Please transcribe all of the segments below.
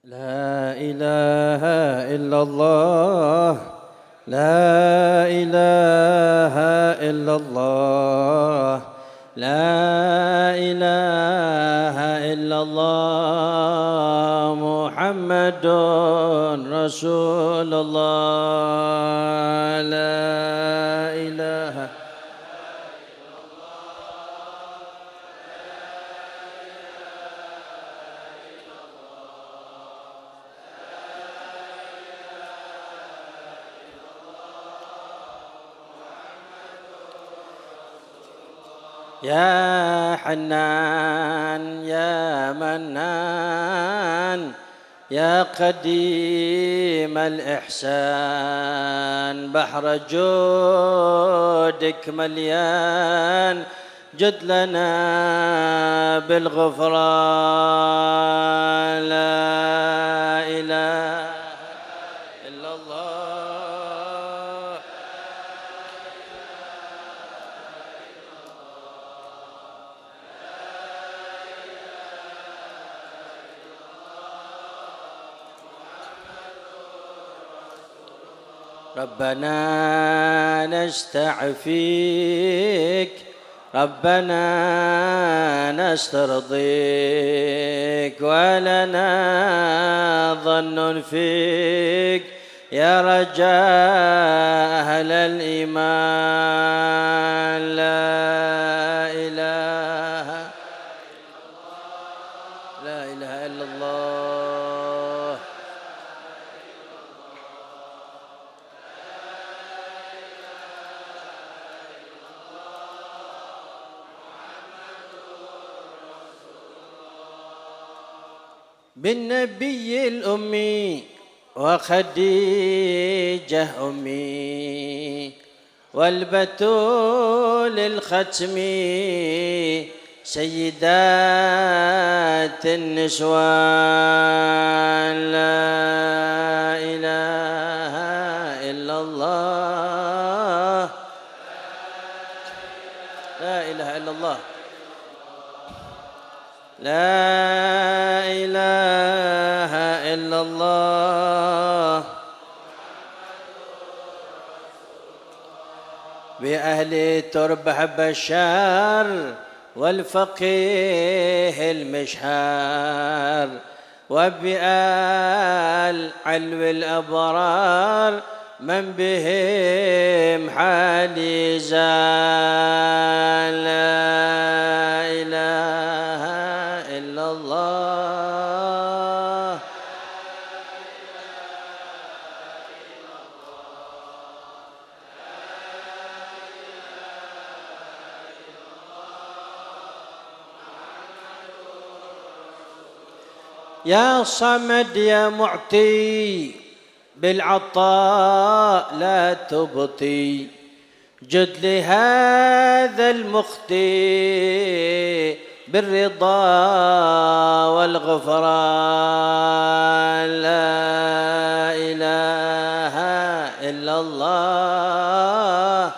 لا إله إلا الله لا إله إلا الله لا إله إلا الله محمد رسول الله لا إله يا حنان يا منان يا قديم الإحسان بحر جودك مليان جد لنا بالغفران لا إله إلا الله ربنا نستعفيك ربنا نسترضيك ولنا ظن فيك يا رجاء أهل الإيمان لا إله إلا الله بالنبي الأمي وخديجة أمي والبتول الختمي سيدات النسوان لا إله إلا الله لا إله إلا الله لا إله إلا الله بأهل تربح بشار والفقيه المشهار وبآل علو الأبرار من بهم حالي زال لا إله إلا الله يا صمد يا معطي بالعطاء لا تبطي جد لهذا المخطي بالرضا والغفران لا إله إلا الله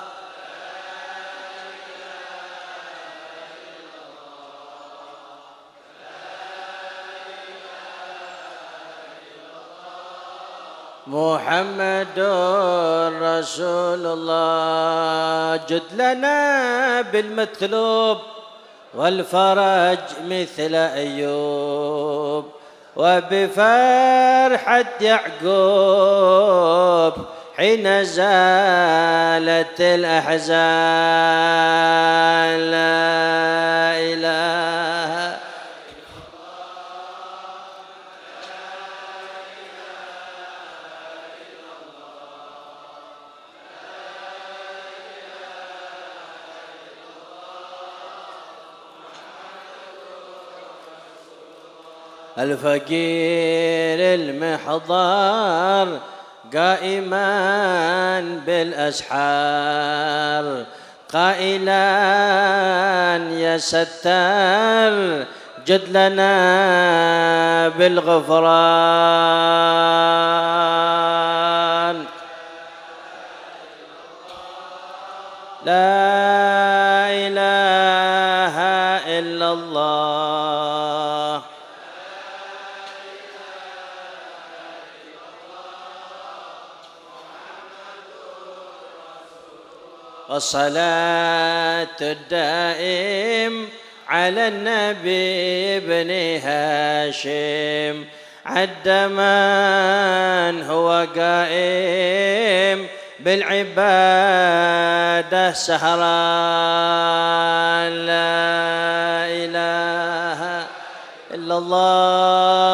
محمد رسول الله جد لنا بالمطلوب والفرج مثل أيوب وبفرحة يعقوب حين زالت الأحزان لا إله الفقير المحضر قائما بالأسحار قائلا يا ستار جد لنا بالغفران لا إله إلا الله والصلاة الدائم على النبي ابن هاشم عد من هو قائم بالعبادة سهران لا إله إلا الله.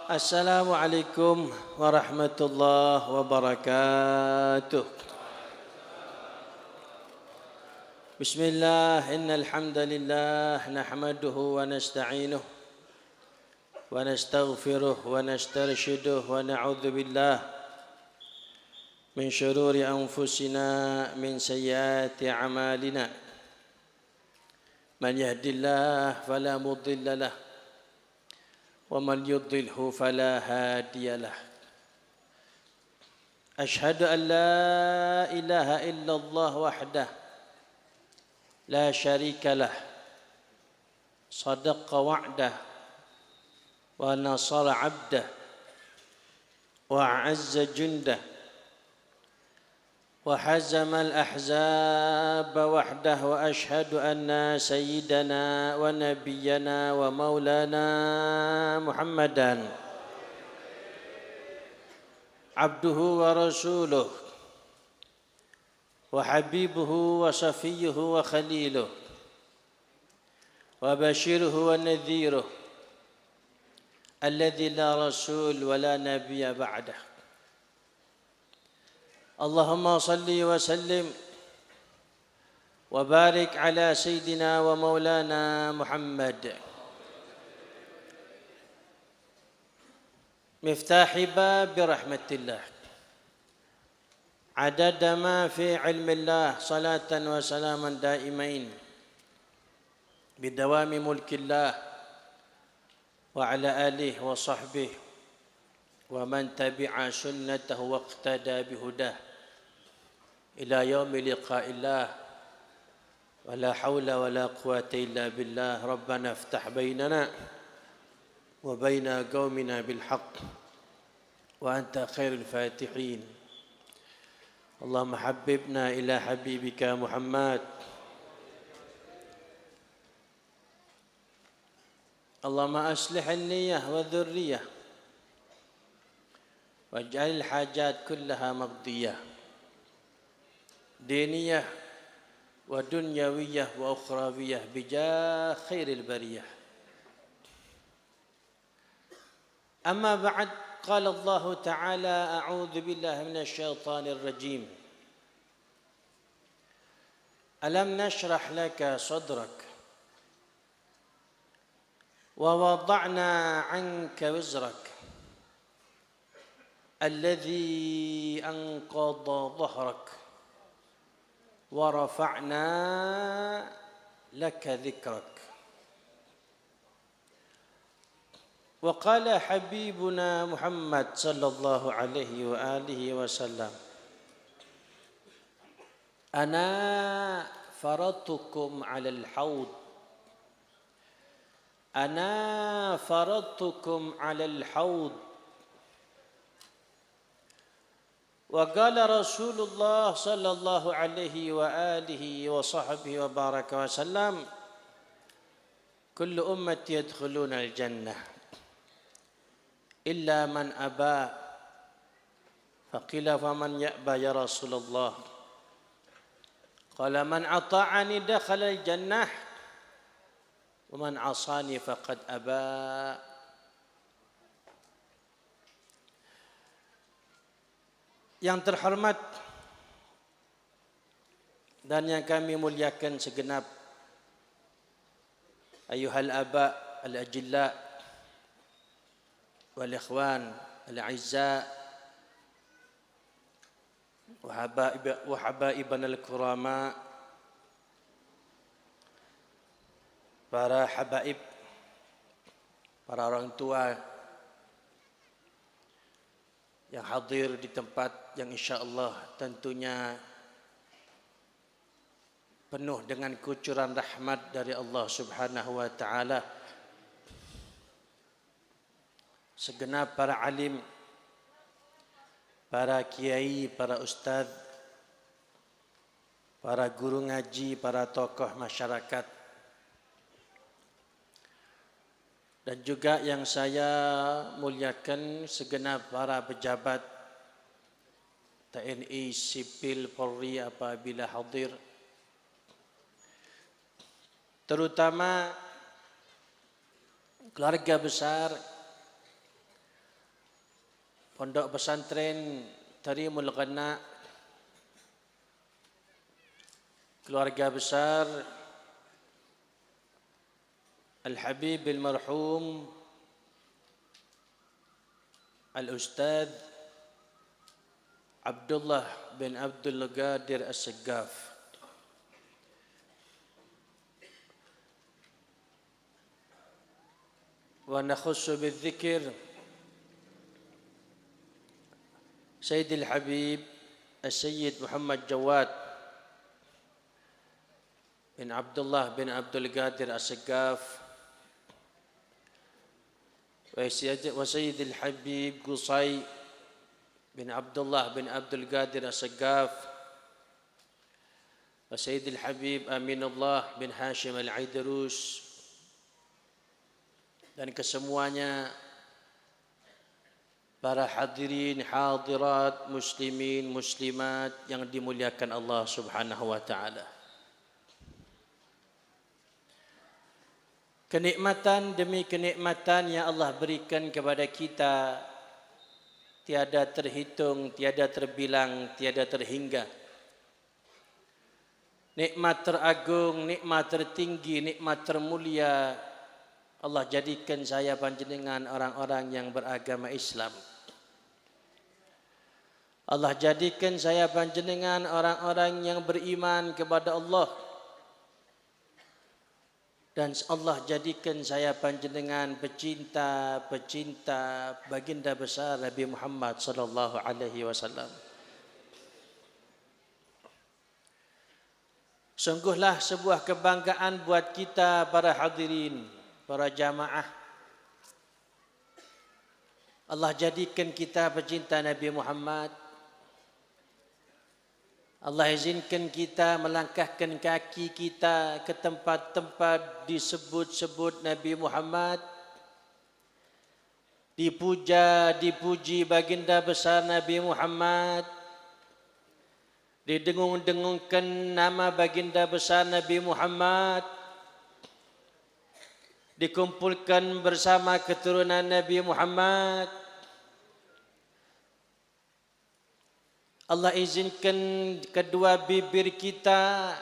Assalamualaikum warahmatullahi wabarakatuh. Bismillah, innal hamdalillah nahmaduhu wa nasta'inuhu wa nastaghfiruh wa nastarshiduh wa na'udzu billah min shururi anfusina min sayyiati a'malina. Man yahdihillahu fala mudilla lahu ومن يضلله فلا هادي له. أشهد أن لا إله إلا الله وحده لا شريك له صدق وعده ونصر عبده وأعز جنده وحزم الأحزاب وحده. وأشهد أن سيدنا ونبينا ومولانا محمدا عبده ورسوله وحبيبه وصفيه وخليله وبشيره ونذيره الذي لا رسول ولا نبي بعده. اللهم صل وسلم وبارك على سيدنا ومولانا محمد مفتاح باب رحمة الله عدد ما في علم الله صلاة وسلاما دائمين بدوام ملك الله وعلى آله وصحبه ومن تبع سنته واقتدى بهداه إلى يوم لقاء الله ولا حول ولا قوة إلا بالله. ربنا افتح بيننا وبين قومنا بالحق وأنت خير الفاتحين. اللهم حببنا إلى حبيبك محمد. اللهم أصلح النية والذرية واجعل الحاجات كلها مقضية دينية ودنيوية وأخروية بجاه خير البرية. أما بعد، قال الله تعالى: أعوذ بالله من الشيطان الرجيم. ألم نشرح لك صدرك ووضعنا عنك وزرك الذي أنقض ظهرك ورفعنا لك ذكرك. وقال حبيبنا محمد صلى الله عليه وآله وسلم: أنا فرضتكم على الحوض، أنا فرضتكم على الحوض. وقال رسول الله صلى الله عليه وآله وصحبه وبارك وسلم: كل أمتي يدخلون الجنة إلا من أبى. فقيل: فمن يأبى يا رسول الله؟ قال: من أطاعني دخل الجنة ومن عصاني فقد أبى. Yang terhormat dan yang kami muliakan segenap ayuhal aba al-ajilla wal ikhwan al-a'izza wa habaibana al-kurama, para habaib, para orang tua yang hadir di tempat yang insya Allah tentunya penuh dengan kucuran rahmat dari Allah Subhanahu wa taala. Segenap para alim, para kiai, para ustaz, para guru ngaji, para tokoh masyarakat, dan juga yang saya muliakan segenap para pejabat TNI, sipil, Polri apabila hadir, terutama keluarga besar Pondok Pesantren Tarimul Ghana, keluarga besar Al-Habib Al-Marhum Al-Ustadz Abdullah bin Abdul Qadir As-Saggaf. Wa nakhussu bidzikr Sayyidil Habib As-Sayyid Muhammad Jawad bin Abdullah bin Abdul Qadir As-Saggaf wa Sayyidil Habib Qusay bin Abdullah bin Abdul Qadir As-Saggaf wa Sayyidil Habib Aminullah bin Hashim Al-Aidarus, dan kesemuanya para hadirin, hadirat, muslimin, muslimat yang dimuliakan Allah Subhanahu wa taala. Kenikmatan demi kenikmatan yang Allah berikan kepada kita tiada terhitung, tiada terbilang, tiada terhingga. Nikmat teragung, nikmat tertinggi, nikmat termulia Allah jadikan saya panjenengan orang-orang yang beragama Islam. Allah jadikan saya panjenengan orang-orang yang beriman kepada Allah. Dan Allah jadikan saya panjenengan pecinta baginda besar Nabi Muhammad sallallahu alaihi wasallam. Sungguhlah sebuah kebanggaan buat kita para hadirin, para jamaah. Allah jadikan kita pecinta Nabi Muhammad. Allah izinkan kita melangkahkan kaki kita ke tempat-tempat disebut-sebut Nabi Muhammad. Dipuja, dipuji baginda besar Nabi Muhammad. Didengung-dengungkan nama baginda besar Nabi Muhammad. Dikumpulkan bersama keturunan Nabi Muhammad. Allah izinkan kedua bibir kita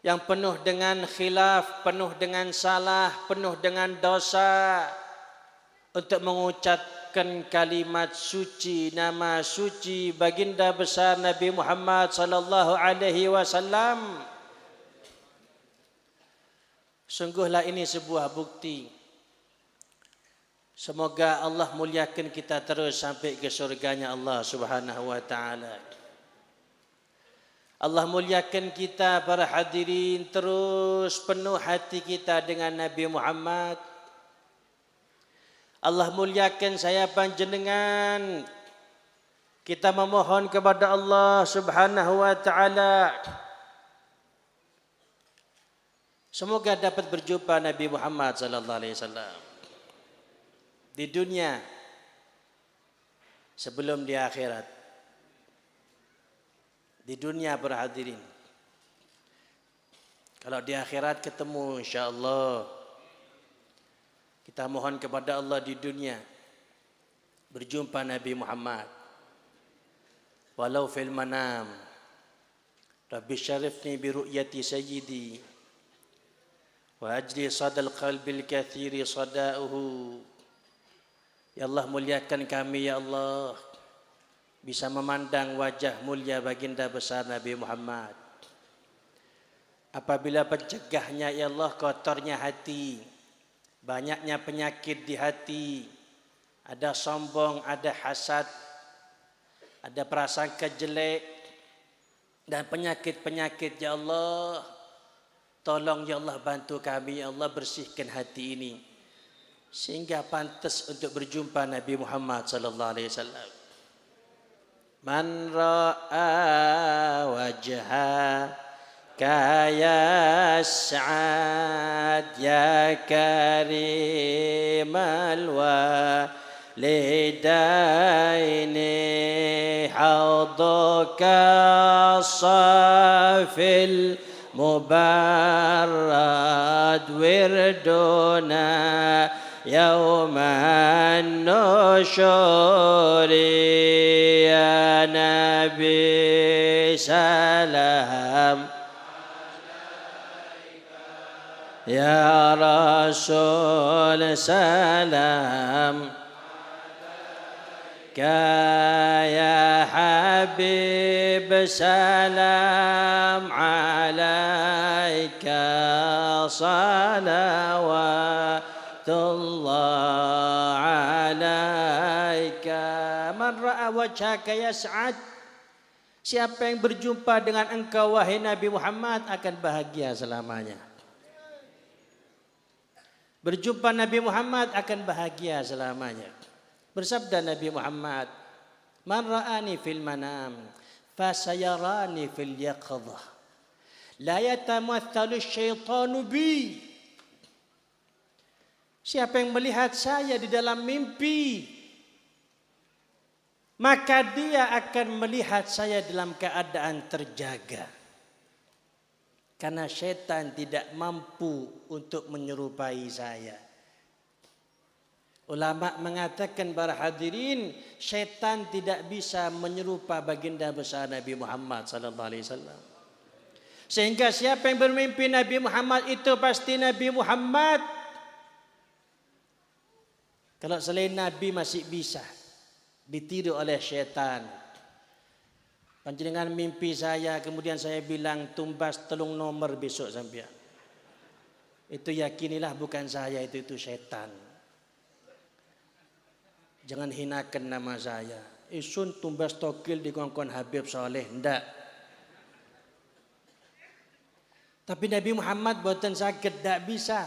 yang penuh dengan khilaf, penuh dengan salah, penuh dengan dosa untuk mengucapkan kalimat suci, nama suci baginda besar Nabi Muhammad sallallahu alaihi wasallam. Sungguhlah ini sebuah bukti. Semoga Allah muliakan kita terus sampai ke surganya Allah Subhanahu wa taala. Allah muliakan kita para hadirin terus penuh hati kita dengan Nabi Muhammad. Allah muliakan saya panjenengan. Kita memohon kepada Allah Subhanahu wa taala semoga dapat berjumpa Nabi Muhammad sallallahu alaihi wasallam di dunia sebelum di akhirat. Di dunia berhadirin. Kalau di akhirat ketemu insyaAllah. Kita mohon kepada Allah di dunia berjumpa Nabi Muhammad. Walau fil manam. Rabbi syarifni bi ru'yati sayyidi. Wa ajli sadal qalbil kathiri sada'uhu. Ya Allah muliakan kami ya Allah. Bisa memandang wajah mulia baginda besar Nabi Muhammad. Apabila pencegahnya ya Allah kotornya hati. Banyaknya penyakit di hati. Ada sombong, ada hasad. Ada prasangka jelek. dan penyakit-penyakit, ya Allah. Tolong ya Allah, bantu kami ya Allah, bersihkan hati ini sehingga pantas untuk berjumpa Nabi Muhammad sallallahu alaihi wasallam. Man ra'a wajha ka yas'ad ya karimal walidaini haudaka safil mubarrad wirduna yawman nusyuri ya Nabi salam ya Rasul salam ya Habib salam alaika salawatullah alaika. Man ra'a wajhaka yas'ad, siapa yang berjumpa dengan engkau wahai Nabi Muhammad akan bahagia selamanya. Berjumpa Nabi Muhammad akan bahagia selamanya. Bersabda Nabi Muhammad, man ra'ani fil manam fasayarani fil yaqadhah la yatamathalu syaitanu bi. Siapa yang melihat saya di dalam mimpi, maka dia akan melihat saya dalam keadaan terjaga. Karena syaitan tidak mampu untuk menyerupai saya. Ulama mengatakan para hadirin, syaitan tidak bisa menyerupa baginda besar Nabi Muhammad sallallahu alaihi wasallam. Sehingga siapa yang bermimpi Nabi Muhammad itu pasti Nabi Muhammad. Kalau selain Nabi masih bisa ditiru oleh syaitan. Panjenengan mimpi saya, kemudian saya bilang tumbas telung nomor besok sampean. Itu yakinilah bukan saya, itu syaitan. Jangan hinakan nama saya. Isun tumbas tokil di kongkon Habib Soleh. Ndak. Tapi Nabi Muhammad buatan sakit. Ndak bisa.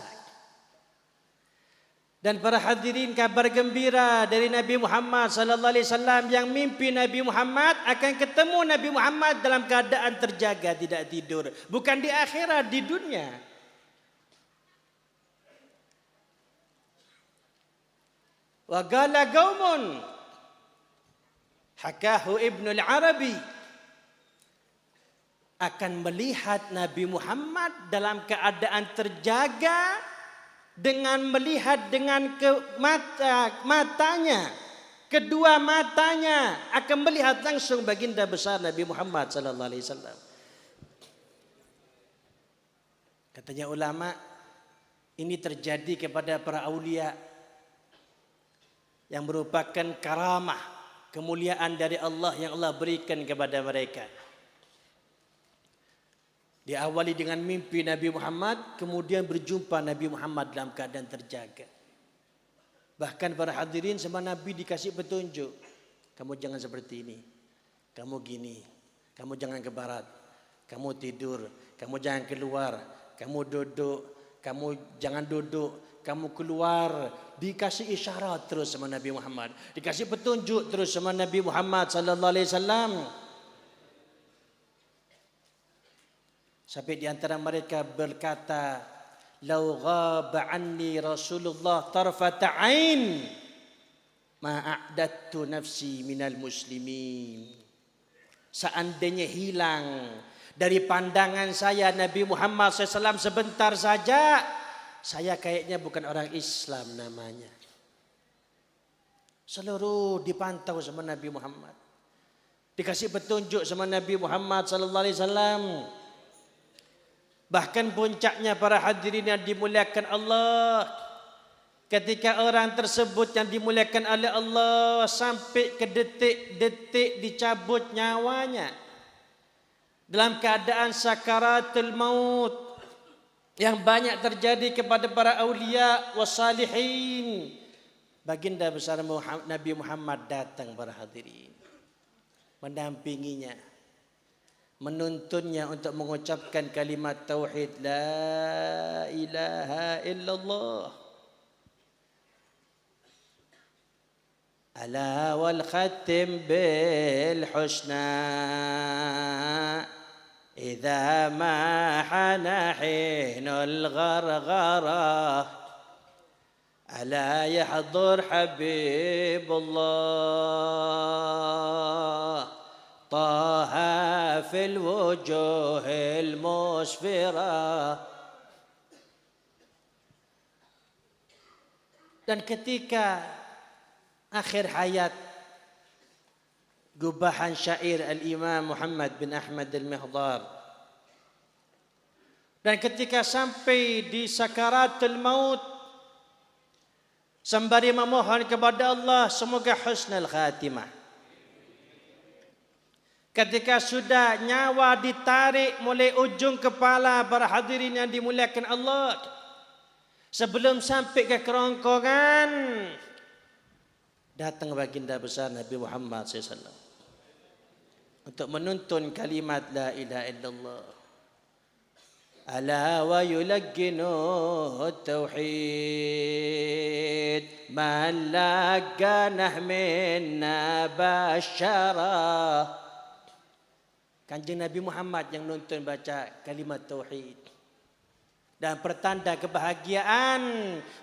Dan para hadirin, kabar gembira dari Nabi Muhammad sallallahu alaihi wasallam, yang mimpi Nabi Muhammad akan ketemu Nabi Muhammad dalam keadaan terjaga, tidak tidur. Bukan di akhirat, di dunia. Wa qala qaumun hakahu Ibnu al-Arabi, akan melihat Nabi Muhammad dalam keadaan terjaga dengan melihat dengan matanya, kedua matanya akan melihat langsung baginda besar Nabi Muhammad sallallahu alaihi wasallam. Katanya ulama, ini terjadi kepada para aulia yang merupakan karamah, kemuliaan dari Allah yang Allah berikan kepada mereka. Diawali dengan mimpi Nabi Muhammad, kemudian berjumpa Nabi Muhammad dalam keadaan terjaga. Bahkan para hadirin sama Nabi dikasih petunjuk. Kamu jangan seperti ini, kamu gini, kamu jangan ke barat, kamu tidur, kamu jangan keluar, kamu duduk, kamu jangan duduk, kamu keluar. Dikasih isyarat terus sama Nabi Muhammad, dikasih petunjuk terus sama Nabi Muhammad sallallahu alaihi wasallam. Sampai di antara mereka berkata, "Lau ghaba anni Rasulullah tarfata ain ma a'dattu nafsi minal muslimin." Seandainya hilang dari pandangan saya Nabi Muhammad SAW sebentar saja, saya kayaknya bukan orang Islam namanya. Seluruh dipantau sama Nabi Muhammad, dikasih petunjuk sama Nabi Muhammad sallallahu alaihi wasallam. Bahkan puncaknya para hadirin yang dimuliakan Allah, ketika orang tersebut yang dimuliakan oleh Allah sampai ke detik-detik dicabut nyawanya dalam keadaan sakaratul maut, yang banyak terjadi kepada para aulia wassalihin, baginda besar Nabi Muhammad datang para hadirin, mendampinginya, menuntunnya untuk mengucapkan kalimat tauhid la ilaha illallah. Ala wal khatim bil husna idza ma hana hinul gharghara ala yahdur habibullah taha fil wujuhil musfira. Dan ketika akhir hayat gubahan syair Al-Imam Muhammad bin Ahmad Al-Mihdar, dan ketika sampai di sakaratul maut sembari memohon kepada Allah semoga husnul khatimah, ketika sudah nyawa ditarik mulai ujung kepala para hadirin yang dimuliakan Allah, sebelum sampai ke kerongkongan, datang baginda besar Nabi Muhammad SAW untuk menuntun kalimat la ilaha illallah. Ala wa yulagginu tauhid man laganah minna basyara. Kanjeng Nabi Muhammad yang nuntun baca kalimat tauhid. Dan pertanda kebahagiaan,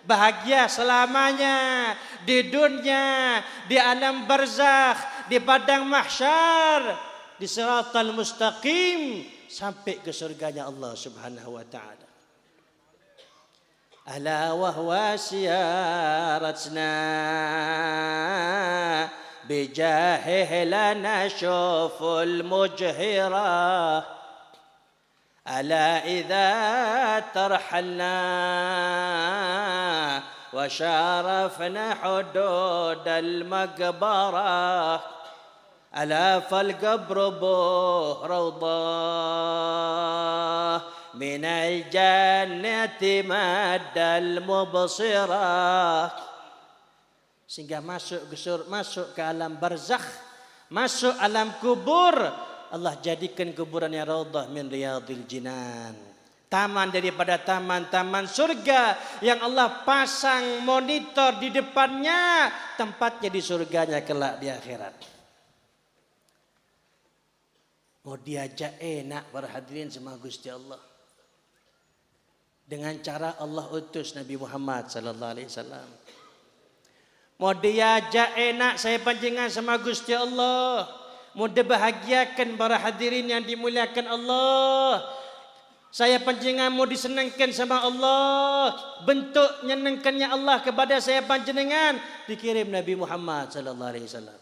bahagia selamanya di dunia, di alam barzakh, di padang mahsyar, di siratal mustaqim, sampai ke surganya Allah Subhanahu wa taala. Ala wa huwa siyaratna bijahihi lana syuful mujhira. ألا إذا ترحلنا وشارفنا حدود المقبرة ألا فالقبر به روضة من الجنة مد المبصرة. Sehingga masuk ke alam barzakh, masuk alam kubur, Allah jadikan kuburannya raudhah min riyadil jinan, taman daripada taman-taman surga yang Allah pasang monitor di depannya, tempatnya di surganya kelak di akhirat. Mau diajak enak para hadirin sama Gusti Allah, dengan cara Allah utus Nabi Muhammad sallallahu alaihi wasallam. Mau diajak enak saya panjenengan sama Gusti Allah, mau dibahagiakan para hadirin yang dimuliakan Allah, saya panjenengan mau disenangkan sama Allah, bentuk nyenangkannya Allah kepada saya panjenengan, dikirim Nabi Muhammad sallallahu alaihi wasallam,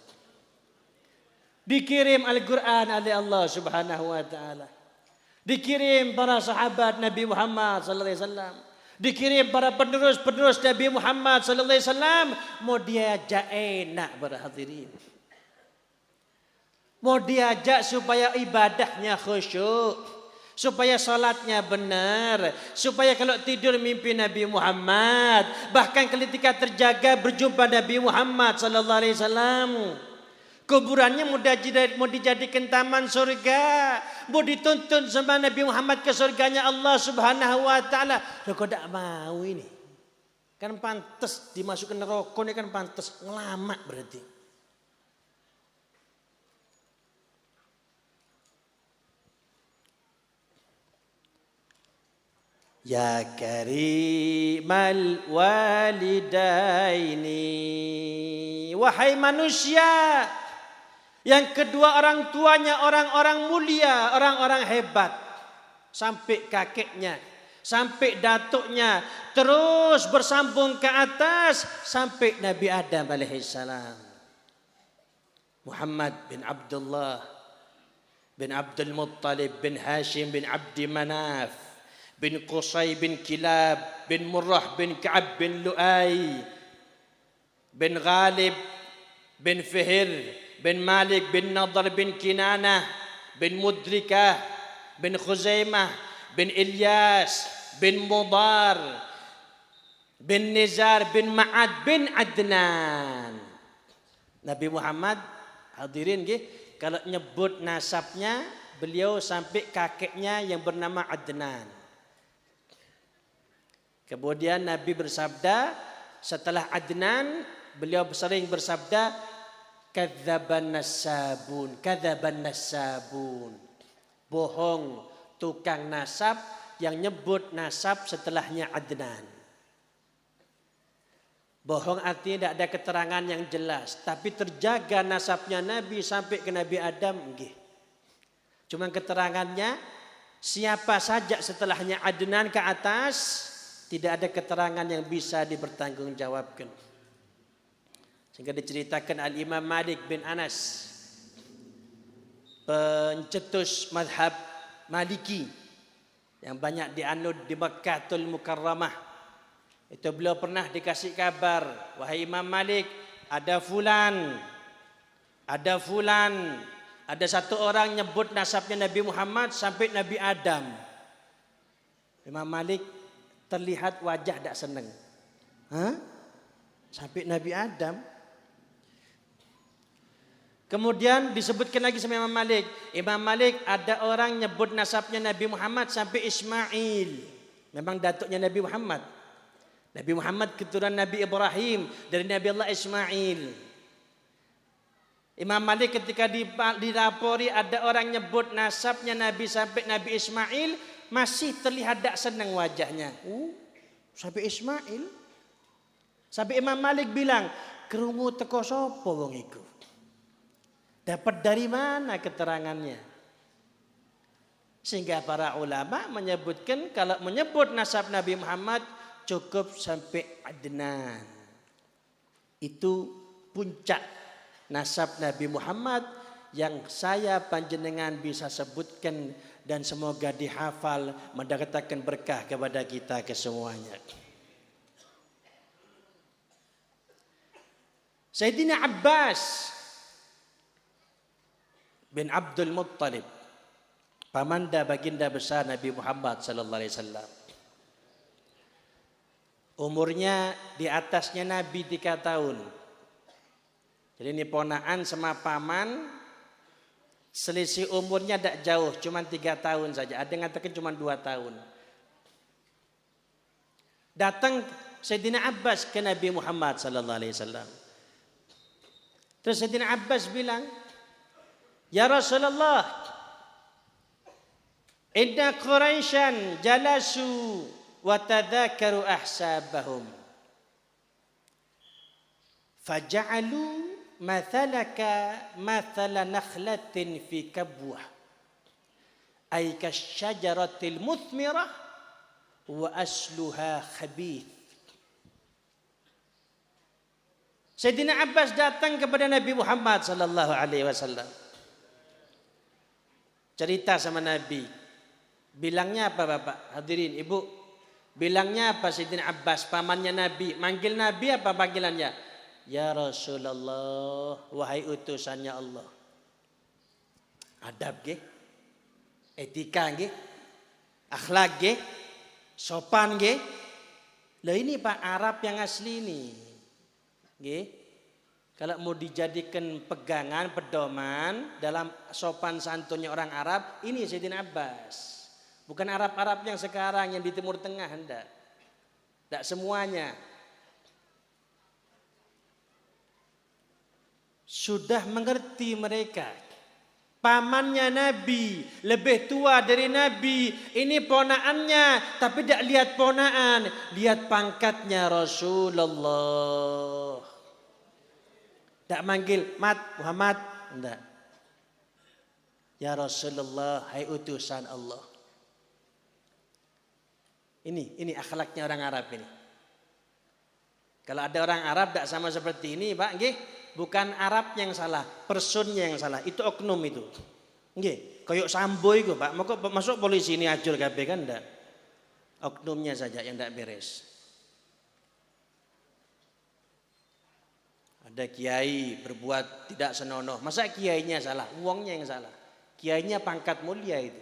dikirim Al-Quran oleh Allah Subhanahu wa taala, dikirim para sahabat Nabi Muhammad sallallahu alaihi wasallam, dikirim para penerus-penerus Nabi Muhammad sallallahu alaihi wasallam. Mau diajak enak para hadirin, mau diajak supaya ibadahnya khusyuk, supaya salatnya benar, supaya kalau tidur mimpi Nabi Muhammad, bahkan ketika terjaga berjumpa Nabi Muhammad sallallahu alaihi wasallam. Kuburannya mau dijadikan taman surga, mau dituntun sama Nabi Muhammad ke surganya Allah Subhanahu wa taala. Loh kok tak mau ini? Kan pantas dimasukkan neraka, ini kan pantas ngelama berarti. Ya karimal walidaini, wahai manusia yang kedua orang tuanya orang-orang mulia, orang-orang hebat, sampai kakeknya, sampai datuknya, terus bersambung ke atas sampai Nabi Adam alaihissalam. Muhammad bin Abdullah bin Abdul Muttalib bin Hashim bin Abdi Manaf bin Qusay bin Kilab bin Murrah bin Ka'ab bin Lu'ay bin Ghalib bin Fihir bin Malik bin Nadar bin Kinanah bin Mudrikah bin Khuzaimah bin Ilyas bin Mudar bin Nizar bin Ma'ad bin Adnan. Nabi Muhammad hadirin kalau nyebut nasabnya beliau sampai kakeknya yang bernama Adnan. Kemudian Nabi bersabda, setelah Adnan, beliau sering bersabda, kadzaban nasabun, kadzaban nasabun. Bohong tukang nasab yang nyebut nasab setelahnya Adnan. Bohong artinya tidak ada keterangan yang jelas, tapi terjaga nasabnya Nabi sampai ke Nabi Adam. Cuma keterangannya siapa saja setelahnya Adnan ke atas, tidak ada keterangan yang bisa dipertanggungjawabkan. Sehingga diceritakan Al-Imam Malik bin Anas, pencetus mazhab Maliki yang banyak dianut di Mekkatul Mukarramah. Itu beliau pernah dikasih kabar, wahai Imam Malik, ada fulan, ada satu orang nyebut nasabnya Nabi Muhammad sampai Nabi Adam. Imam Malik terlihat wajah tak senang. Sampai Nabi Adam. Kemudian disebutkan lagi sama Imam Malik. Imam Malik ada orang nyebut nasabnya Nabi Muhammad sampai Ismail. Memang datuknya Nabi Muhammad. Nabi Muhammad keturunan Nabi Ibrahim dari Nabi Allah Ismail. Imam Malik ketika dirapori ada orang nyebut nasabnya Nabi sampai Nabi Ismail, masih terlihat tak senang wajahnya. Sampai Ismail. Sampai Imam Malik bilang, kerungu teko sapa wong iku? Dapat dari mana keterangannya? Sehingga para ulama menyebutkan kalau menyebut nasab Nabi Muhammad cukup sampai Adnan. Itu puncak nasab Nabi Muhammad yang saya panjenengan bisa sebutkan dan semoga dihafal, mendatangkan berkah kepada kita kesemuanya. Sayyidina Abbas bin Abdul Muttalib, pamanda baginda besar Nabi Muhammad sallallahu alaihi wasallam. Umurnya di atasnya Nabi 3 tahun. Jadi ini ponaan sama paman, selisih umurnya tidak jauh, cuma 3 tahun saja. Ada yang mengatakan cuma 2 tahun. Datang Sayyidina Abbas ke Nabi Muhammad sallallahu alaihi wasallam. Terus Sayyidina Abbas bilang, "Ya Rasulullah, inna Quraisyan jalasu wa tadhakaru ahsabahum. Faja'alu mathalaka mathala nakhlatin fi kabwah. Ay kasyajaratil muthmirah wa asluha khabith." Sayyidina Abbas datang kepada Nabi Muhammad sallallahu alaihi wasallam. Cerita sama Nabi. Bilangnya apa Bapak? Hadirin, Ibu. Bilangnya apa Sayyidina Abbas, pamannya Nabi? Manggil Nabi apa panggilannya? Ya Rasulullah, wahai utusannya Allah. Adab nggih. Etika nggih. Akhlak nggih. Sopan nggih. Lah ini Pak Arab yang asli ini. Nggih. Kalau mau dijadikan pegangan, pedoman dalam sopan santunnya orang Arab, ini Sayyidina Abbas. Bukan Arab-Arab yang sekarang yang di Timur Tengah, hendak. Tidak semuanya. Sudah mengerti mereka. Pamannya Nabi, lebih tua dari Nabi. Ini ponaannya, tapi tidak lihat ponaan. Lihat pangkatnya Rasulullah. Tidak manggil Mat, Muhammad. Tidak. Ya Rasulullah, hai utusan Allah. Ini akhlaknya orang Arab ini. Kalau ada orang Arab tidak sama seperti ini, Pak, nggih, bukan Arab yang salah, personnya yang salah. Itu oknum itu. Nggih, koyok Sambo itu, Pak. Masuk polisi ini ajur kabeh kan ndak. Oknumnya saja yang tidak beres. Ada kiai berbuat tidak senonoh. Masa kiainya salah? Uangnya yang salah. Kiainya pangkat mulia itu.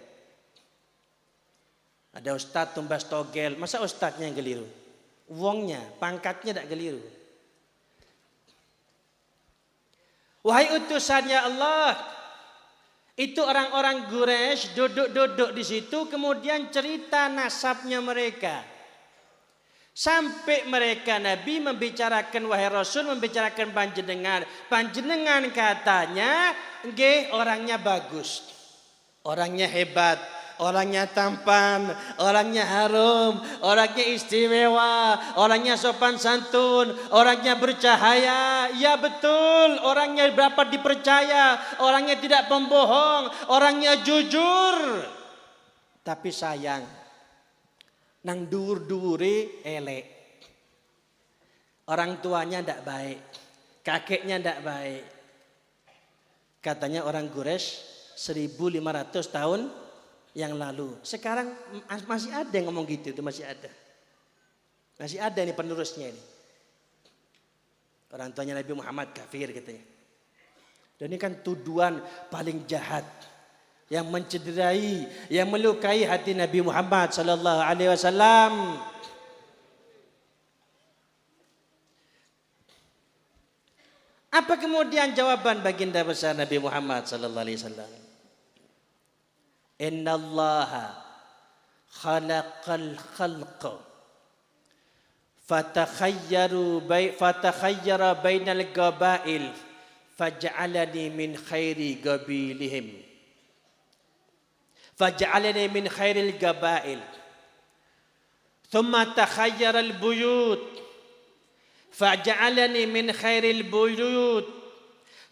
Ada ustadz tumbas togel, masa ustadznya yang keliru? Uangnya, pangkatnya tidak keliru. Wahai utusannya Allah, Itu orang-orang Quraisy duduk-duduk di situ kemudian cerita nasabnya mereka. Sampai mereka Nabi membicarakan, wahai Rasul, membicarakan panjenengan. Panjenengan katanya, nggih, orangnya bagus. Orangnya hebat, orangnya tampan, orangnya harum, orangnya istimewa, orangnya sopan santun, orangnya bercahaya. Ya betul, orangnya dapat dipercaya, orangnya tidak pembohong, orangnya jujur. Tapi sayang, nang dur-dure elek. Orang tuanya ndak baik, kakeknya ndak baik. Katanya orang Quraisy 1500 tahun yang lalu. Sekarang masih ada yang ngomong gitu, itu masih ada. Masih ada nih penerusnya ini. Orang tuanya Nabi Muhammad kafir katanya. Dan ini kan tuduhan paling jahat yang mencederai, yang melukai hati Nabi Muhammad sallallahu alaihi wasallam. Apa kemudian jawaban baginda besar Nabi Muhammad sallallahu alaihi wasallam? Innallaha khalaqal khalqa fatakhayyara bainal qabail faj'alani min khairi qabilihim faj'alani min khairil qabail thumma takhayyara al buyut faj'alani min khairil buyut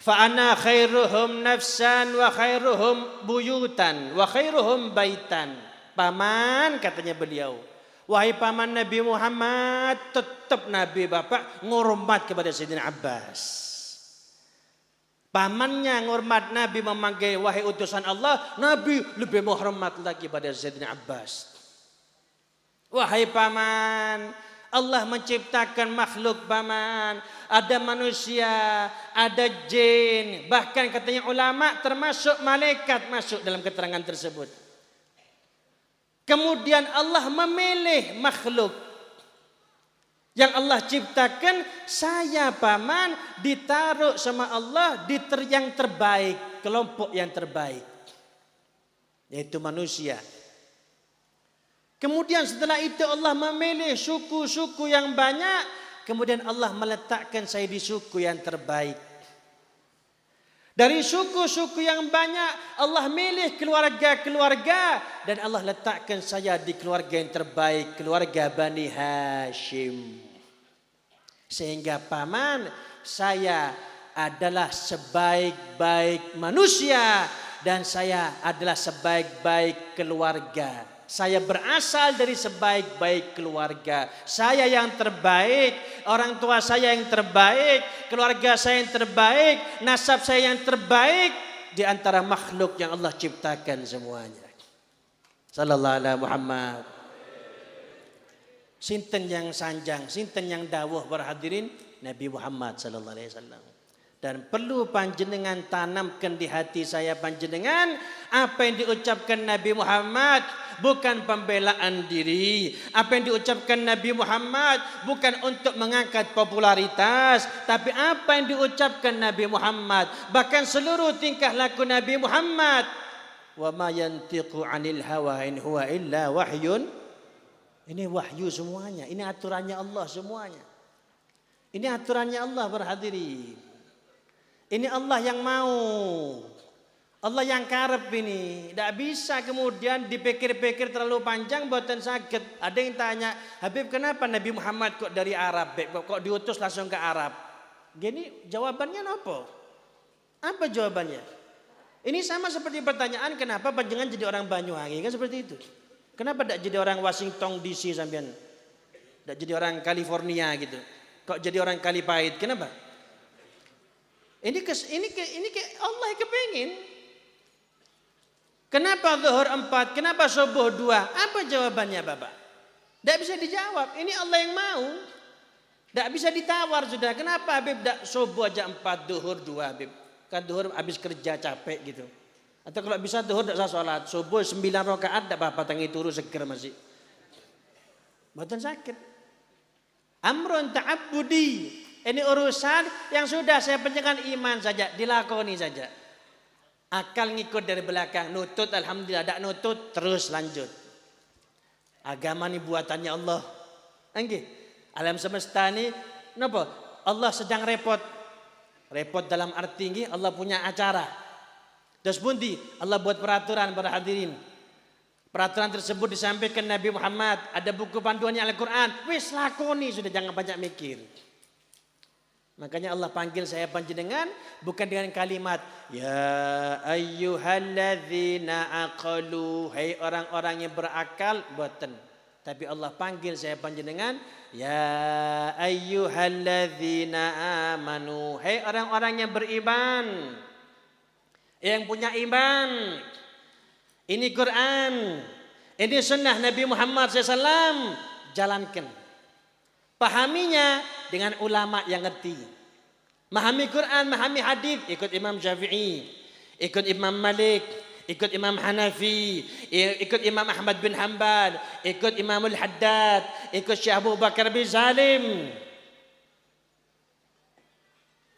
fa ana khairuhum nafsan wa khairuhum buyutan wa khairuhum baitan. Paman, katanya beliau, wahai paman Nabi Muhammad, tetap Nabi Bapak ngormat kepada Sayyidina Abbas. Pamannya ngormat Nabi, memanggil wahai utusan Allah, Nabi lebih menghormat lagi pada Sayyidina Abbas. Wahai paman, Allah menciptakan makhluk paman, ada manusia, ada jin, bahkan katanya ulama termasuk malaikat masuk dalam keterangan tersebut. Kemudian Allah memilih makhluk yang Allah ciptakan, saya paman ditaruh sama Allah di yang terbaik, kelompok yang terbaik, yaitu manusia. Kemudian setelah itu Allah memilih suku-suku yang banyak. Kemudian Allah meletakkan saya di suku yang terbaik. Dari suku-suku yang banyak Allah milih keluarga-keluarga. Dan Allah letakkan saya di keluarga yang terbaik, keluarga Bani Hashim. Sehingga paman, saya adalah sebaik-baik manusia. Dan saya adalah sebaik-baik keluarga. Saya berasal dari sebaik-baik keluarga. Saya yang terbaik, orang tua saya yang terbaik, keluarga saya yang terbaik, nasab saya yang terbaik di antara makhluk yang Allah ciptakan semuanya. Sallallahu alaihi Muhammad. Sinten yang sanjang, sinten yang dawuh para hadirin, Nabi Muhammad sallallahu alaihi wasallam. Dan perlu panjenengan tanamkan di hati saya panjenengan apa yang diucapkan Nabi Muhammad bukan pembelaan diri. Apa yang diucapkan Nabi Muhammad bukan untuk mengangkat popularitas, tapi apa yang diucapkan Nabi Muhammad, bahkan seluruh tingkah laku Nabi Muhammad. Wa ma yantiqu 'anil hawa in huwa illa wahyun. Ini wahyu semuanya, ini aturannya Allah semuanya. Ini aturannya Allah berhadirin. Ini Allah yang mau, Allah yang karep ini. Tidak bisa kemudian dipikir-pikir terlalu panjang buatan sakit. Ada yang tanya, Habib kenapa Nabi Muhammad kok dari Arab, kok diutus langsung ke Arab? Gini jawabannya apa? Apa jawabannya? Ini sama seperti pertanyaan kenapa panjenengan jadi orang Banyuwangi, kan seperti itu. Kenapa tidak jadi orang Washington DC sampean? Tidak jadi orang California gitu. Kok jadi orang Kalipahit? Kenapa? Ini Allah yang kepingin. Kenapa zuhur 4? Kenapa subuh 2? Apa jawabannya Bapak? Tidak bisa dijawab. Ini Allah yang mau. Tidak bisa ditawar sudah. Kenapa Habib tidak subuh aja 4, zuhur 2 Habib? Kan zuhur habis kerja capek gitu. Atau kalau bisa zuhur tidak usah sholat. Subuh 9 rakaat tidak apa-apa. Tangi turu seger masih. Buatan sakit. Amrun ta'abbudi. Ini urusan yang sudah saya pentingkan iman saja, dilakoni saja. Akal ngikut dari belakang, nutut alhamdulillah, tak nutut terus lanjut. Agama ni buatannya Allah. Nggih. Alam semesta ni napa? Allah sedang repot. Repot dalam arti nggih Allah punya acara. Terus pundi Allah buat peraturan para hadirin. Peraturan tersebut disampaikan Nabi Muhammad, ada buku panduannya Al-Qur'an. Wis lakoni sudah, jangan banyak mikir. Makanya Allah panggil saya panjenengan bukan dengan kalimat ya ayyuhalladzina aqalu, hai orang-orang yang berakal, boten. Tapi Allah panggil saya panjenengan ya ayyuhalladzina amanu, hai orang-orang yang beriman, yang punya iman. Ini Quran, ini sunnah Nabi Muhammad SAW, jalankan. Pahaminya dengan ulama yang ngerti. Memahami Quran, memahami hadis, ikut Imam Syafi'i, ikut Imam Malik, ikut Imam Hanafi, ikut Imam Ahmad bin Hanbal, ikut Imamul Haddad, ikut Syekh Abu Bakar bin Salim.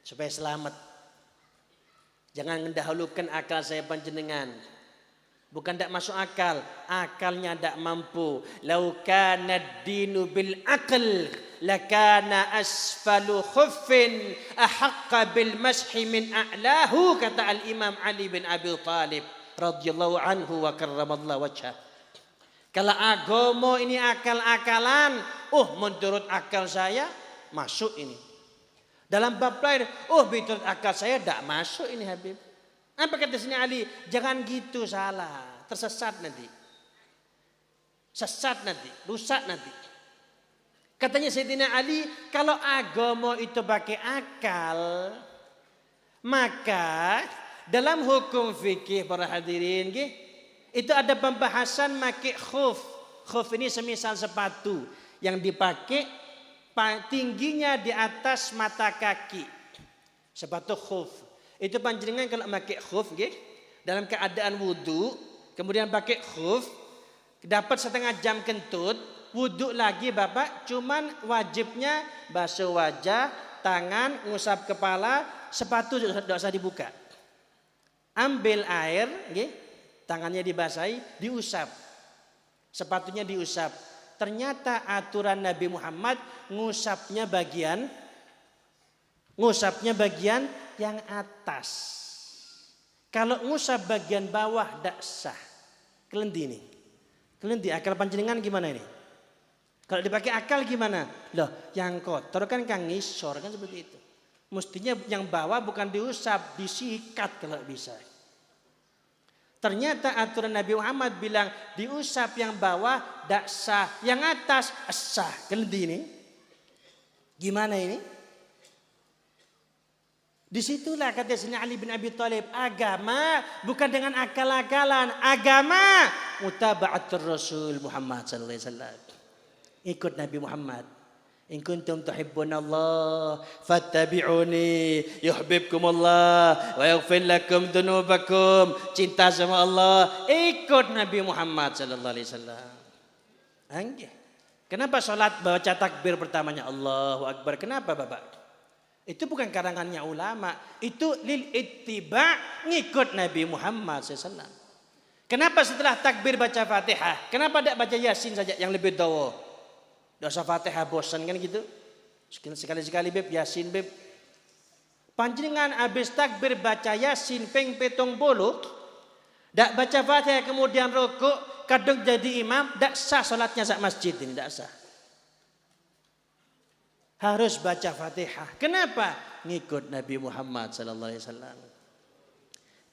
Supaya selamat. Jangan mendahulukan akal saya panjenengan. Bukan tak masuk akal, akalnya tak mampu. Lau kana ad-dinu bil aql lakana asfalu khuffin ahaqqa bil mashi min a'lahu, kata al-Imam Ali bin Abi Thalib radhiyallahu anhu wa karramallahu wajhah. Kalau agama ini akal-akalan, menurut akal saya masuk ini. Dalam bab lain, menurut akal saya tak masuk ini Habib. Apa kata sini Ali? Jangan gitu, salah. Tersesat nanti. Sesat nanti. Rusak nanti. Katanya Sayyidina Ali, kalau agama itu pakai akal, maka dalam hukum fikih para hadirin, itu ada pembahasan pakai khuf. Khuf ini semisal sepatu yang dipakai tingginya di atas mata kaki. Sepatu khuf. Itu panjenengan kalau pakai khuf dalam keadaan wudu, kemudian pakai khuf, dapat setengah jam kentut, wudu lagi Bapak, cuman wajibnya basuh wajah, tangan, ngusap kepala, sepatu tidak usah dibuka. Ambil air, tangannya dibasahi, diusap. Sepatunya diusap. Ternyata aturan Nabi Muhammad ngusapnya bagian yang atas. Kalau ngusap bagian bawah tidak sah. Kelendi ini. Kelendi akal panjenengan gimana ini? Kalau dipakai akal gimana? Loh, yang kotor kan kang ngisor kan seperti itu. Mestinya yang bawah bukan diusap, disikat kalau bisa. Ternyata aturan Nabi Muhammad bilang diusap yang bawah tidak sah, yang atas sah. Kelendi ini. Gimana ini? Disitulah kata Sayyidina Ali bin Abi Thalib, agama bukan dengan akal-akalan, agama mutaba'atur Rasul Muhammad sallallahu alaihi wasallam. Ikut Nabi Muhammad. In kuntum tuhibbunallah fattabi'uni yuhibbukumullah wa yaghfir lakum dzunubakum. Cinta sama Allah, ikut Nabi Muhammad sallallahu alaihi wasallam. Kenapa salat baca takbir pertamanya Allahu Akbar? Kenapa Bapak? Itu bukan karangannya ulama, itu lil ittiba, ngikut Nabi Muhammad SAW. Kenapa setelah takbir baca Fatihah? Kenapa tidak baca Yasin saja yang lebih dawa? Tidak usah Fatihah, bosan kan gitu. Sekali-sekali Beb, Yasin Beb. Panjenengan habis takbir baca Yasin ping 70, tidak baca Fatihah kemudian rukuk, kadang jadi imam, tidak sah salatnya sak masjid ini, tidak sah. Harus baca Fatihah. Kenapa? Ngikut Nabi Muhammad sallallahu alaihi wasallam.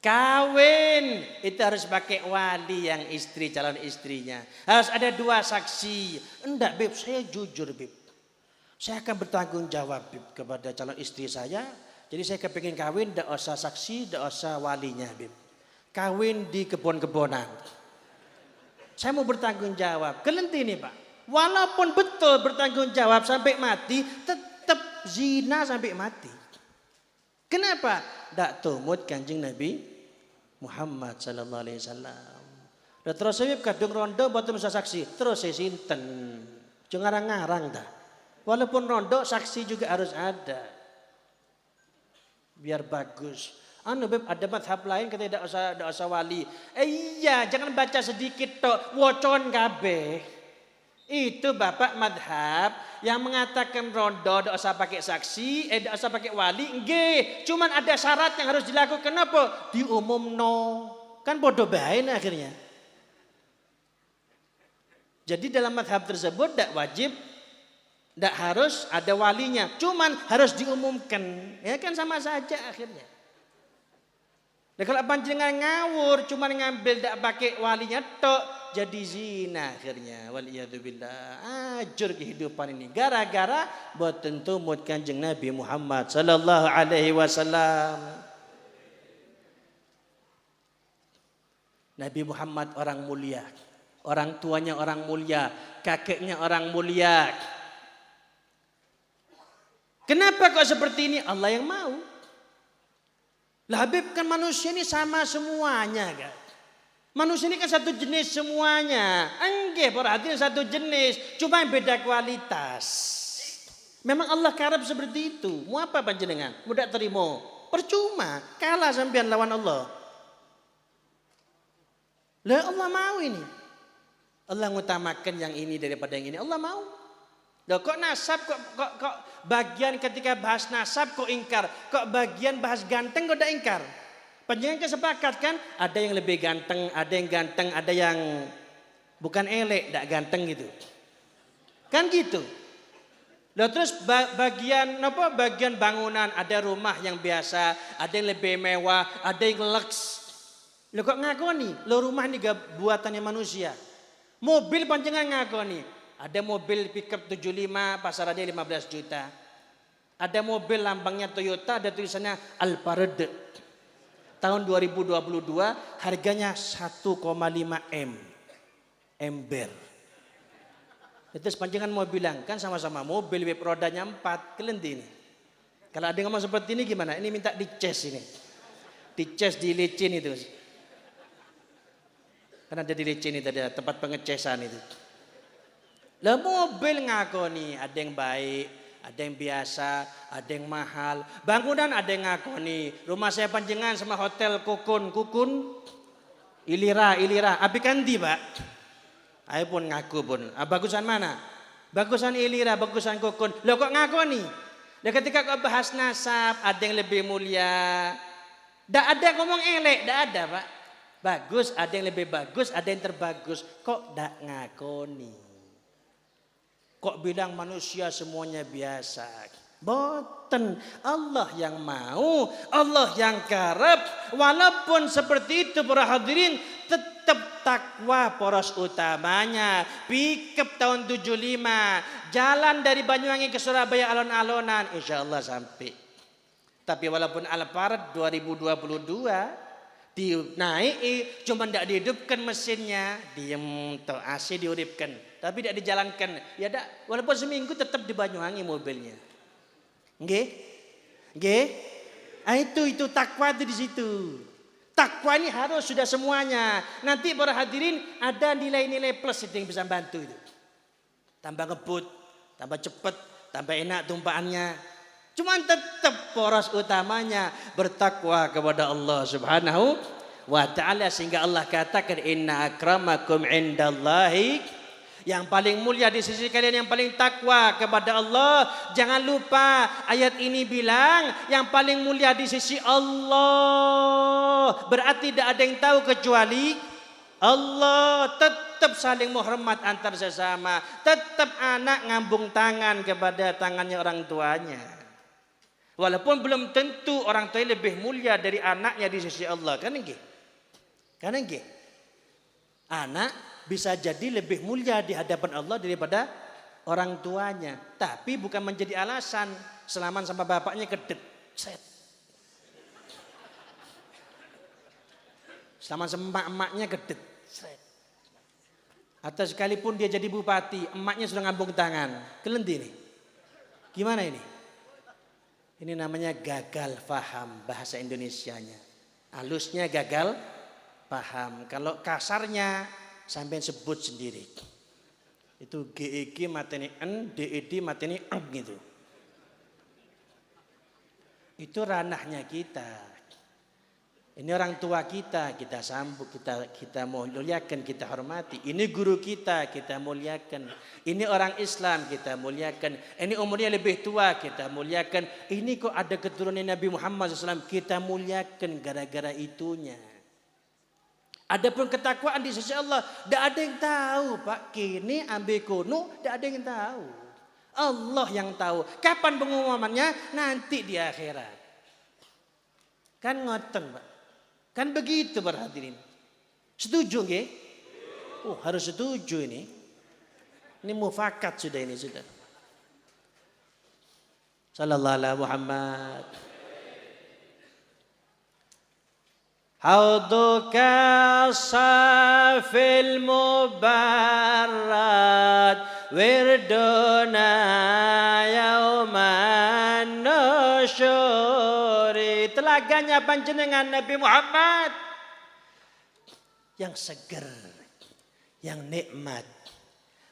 Kawin itu harus pakai wali yang istri, calon istrinya. Harus ada 2 saksi. Enggak Beb, saya jujur Beb. Saya akan bertanggung jawab Beb kepada calon istri saya. Jadi saya kepingin kawin, enggak usah saksi, enggak usah walinya Beb. Kawin di kebun-kebunan. Saya mau bertanggung jawab. Kelenti nih Pak. Walaupun betul bertanggung jawab sampai mati, tetap zina sampai mati. Kenapa? Tak tumut Kanjeng Nabi Muhammad sallallahu alaihi wasallam. Dan terus saya kadung rondo boten bisa saksi, terus saya sinten. Jangan ngarang-ngarang dah. Walaupun rondo saksi juga harus ada. Biar bagus. Anu Beb, ada madhab lain katanya tidak usah wali. Iya, jangan baca sedikit tok, wocon kabeh. Itu bapak madhab yang mengatakan rondo tidak usah pakai saksi, tidak usah pakai wali. Nggih, cuman ada syarat yang harus dilakukan apa? Diumumno. Kan bodoh bae akhirnya. Jadi dalam madhab tersebut tidak wajib, tidak harus ada walinya, cuman harus diumumkan. Ya kan sama saja akhirnya. Nah, kalau panjenengan ngawur cuma ngambil tidak pakai walinya tok, jadi zina akhirnya. Waliyadzubillah. Ajur kehidupan ini gara-gara boten tumut Kanjeng Nabi Muhammad sallallahu alaihi wasallam. Nabi Muhammad orang mulia, orang tuanya orang mulia, kakeknya orang mulia. Kenapa kok seperti ini? Allah yang mau. Lah Habib, kan manusia ini sama semuanya kan. Manusia ini kan satu jenis semuanya. Enggak, perhatian satu jenis, cuma yang beda kualitas. Memang Allah karep seperti itu. Mau apa panjenengan? Mudah terima. Percuma, kalah sampean lawan Allah. Lah Allah mau ini. Allah ngutamakan yang ini daripada yang ini. Allah mau. Loh, kok nasab kok bagian ketika bahas nasab kok ingkar, kok bagian bahas ganteng kok tidak ingkar. Panjenengan kesepakat kan, ada yang lebih ganteng, ada yang bukan elek, tidak ganteng gitu. Kan gitu. Loh, terus bagian bangunan, ada rumah yang biasa, ada yang lebih mewah, ada yang lux. Loh, kok ngakoni? Loh, rumah ini buatannya manusia. Mobil panjenengan ngakoni. Ada mobil pickup 75 pasarannya 15 juta. Ada mobil lambangnya Toyota, ada tulisannya Alphard. Tahun 2022 harganya 1,5 M. Ember. Itu sepanjangan mau bilang, kan sama-sama mobil web rodanya 4, kelenti ini. Kalau ada ngomong seperti ini gimana? Ini minta dicas ini. Dicas, dilicin itu. Kan ada dilicin itu, ada tempat pengecesan itu. Lah mobil ngakoni, ada yang baik, ada yang biasa, ada yang mahal. Bangunan ada yang ngakoni. Rumah saya panjenengan sama hotel Kukun, Ilira. Abi kandi Pak. Ayo pun ngaku pun. Bagusan mana? Bagusan Ilira, bagusan Kukun. Lo kok ngakoni? Lah ketika kau bahas nasab, ada yang lebih mulia. Tidak ada ngomong elek, tidak ada Pak. Bagus, ada yang lebih bagus, ada yang terbagus. Kok tidak ngakoni? Kok bilang manusia semuanya biasa? Boten, Allah yang mau, Allah yang karep. Walaupun seperti itu para hadirin, tetap takwa poros utamanya. Pikep tahun 75, jalan dari Banyuwangi ke Surabaya alon-alonan, insya Allah sampai. Tapi walaupun Alphard 2022 dinaiki, cuma tidak dihidupkan mesinnya, diem atau AC diuripkan, tapi tidak dijalankan. Ya dak, walaupun seminggu tetap di Banyuwangi mobilnya. Nggih? Nggih? Ah, itu takwa itu di situ. Takwa ini harus sudah semuanya. Nanti para hadirin ada nilai-nilai plus itu yang bisa bantu itu. Tambah ngebut, tambah cepat, tambah enak tumpaannya. Cuman tetap poros utamanya bertakwa kepada Allah Subhanahu wa ta'ala, sehingga Allah katakan inna akramakum indallahi, yang paling mulia di sisi kalian yang paling takwa kepada Allah. Jangan lupa ayat ini bilang yang paling mulia di sisi Allah, berarti tidak ada yang tahu kecuali Allah. Tetap saling menghormat antar sesama, tetap anak ngambung tangan kepada tangannya orang tuanya. Walaupun belum tentu orang tua lebih mulia dari anaknya di sisi Allah. Kan enggak? Kan enggak? Anak bisa jadi lebih mulia di hadapan Allah daripada orang tuanya. Tapi bukan menjadi alasan selaman sama bapaknya kedet. Selaman sama emaknya kedet. Atau sekalipun dia jadi bupati, emaknya sudah ngambung tangan. Kelenti nih. Gimana ini? Ini namanya gagal paham bahasa Indonesianya. Halusnya gagal paham. Kalau kasarnya sampai sebut sendiri. Itu GEG mateni N, DED mateni N gitu. Itu ranahnya kita. Ini orang tua kita sambut, kita muliakan, kita hormati. Ini guru kita muliakan. Ini orang Islam, kita muliakan. Ini umurnya lebih tua, kita muliakan. Ini kok ada keturunan Nabi Muhammad SAW, kita muliakan gara-gara itunya. Adapun ketakwaan di sisi Allah, tidak ada yang tahu, Pak. Kini ambil kuno, tidak ada yang tahu. Allah yang tahu. Kapan pengumumannya? Nanti di akhirat. Kan ngoten, Pak. Kan begitu berhadirin. Setuju nggih? Harus setuju ini. Ini mufakat sudah ini sudah. Sallallahu alaihi Muhammad. Hauduka safil mubarrad wirduna yauman nusyuri. Telaganya panjenengan Nabi Muhammad yang seger, yang nikmat.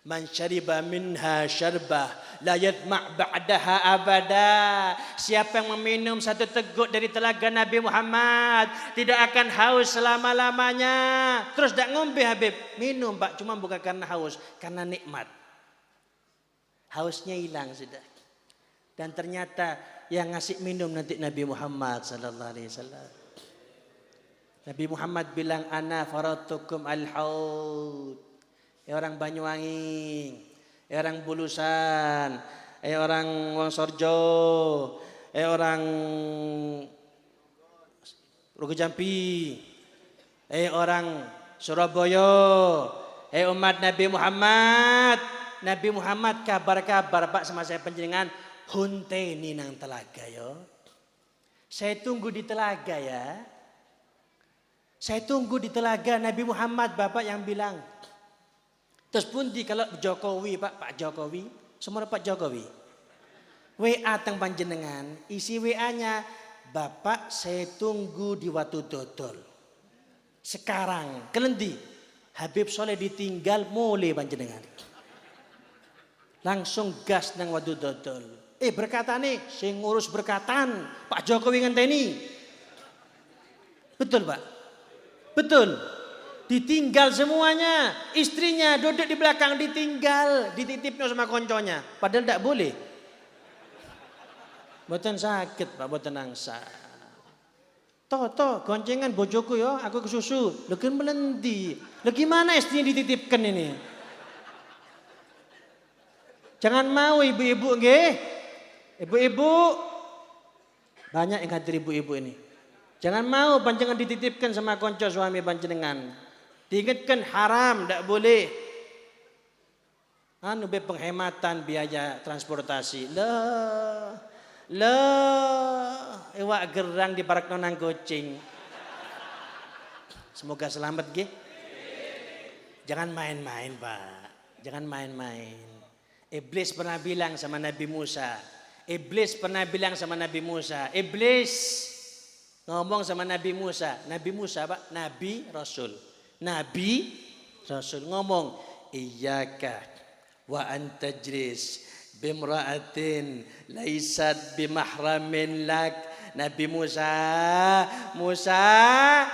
Man syariba minha syarbah la yadma' ba'daha abada. Siapa yang meminum satu teguk dari telaga Nabi Muhammad tidak akan haus selama-lamanya. Terus tak ngombe Habib, minum Pak, cuma bukan karena haus, karena nikmat. Hausnya hilang sudah. Dan ternyata yang ngasih minum nanti Nabi Muhammad sallallahu alaihi wasallam. Nabi Muhammad bilang, ana faratukum al-haud. Orang Banyuwangi, orang Bulusan, orang Wongsorjo, orang Rugojampi, orang Surabaya, umat Nabi Muhammad. Nabi Muhammad kabar-kabar Pak sama saya panjenengan, hunteni nang telaga yo. Saya tunggu di telaga ya. Saya tunggu di telaga Nabi Muhammad Bapak yang bilang. Terus pundi kalau Jokowi Pak Jokowi, semua Pak Jokowi. WA teng panjenengan, isi WA-nya, Bapak saya tunggu di Watu Dodol. Sekarang, kelendi, Habib Soleh ditinggal mulai panjenengan. Langsung gas nang Watu Dodol. Berkata nih, sing ngurus berkatan, Pak Jokowi ngenteni. Betul Pak? Betul. Ditinggal semuanya, istrinya duduk di belakang ditinggal, dititipnya sama konconya. Padahal tidak boleh. Boten sakit Pak, boten angsa. Toh, goncengan bojoku yo, aku kesusu. Lagi melendi. Lagi mana istrinya dititipkan ini? Jangan mau ibu-ibu nggih. Ibu-ibu banyak yang hadir ibu-ibu ini. Jangan mau panjenengan dititipkan sama konco suami panjenengan. Diingatkan haram, tidak boleh. Penghematan biaya transportasi. Ewak gerang di parak nonang kucing. Semoga selamat nggih. Jangan main-main Pak. Jangan main-main. Iblis pernah bilang sama Nabi Musa. Iblis ngomong sama Nabi Musa. Nabi Musa Pak, Nabi Rasul ngomong, iyyaka wa antajris bimra'atin laisat bimahramin lak. Nabi Musa,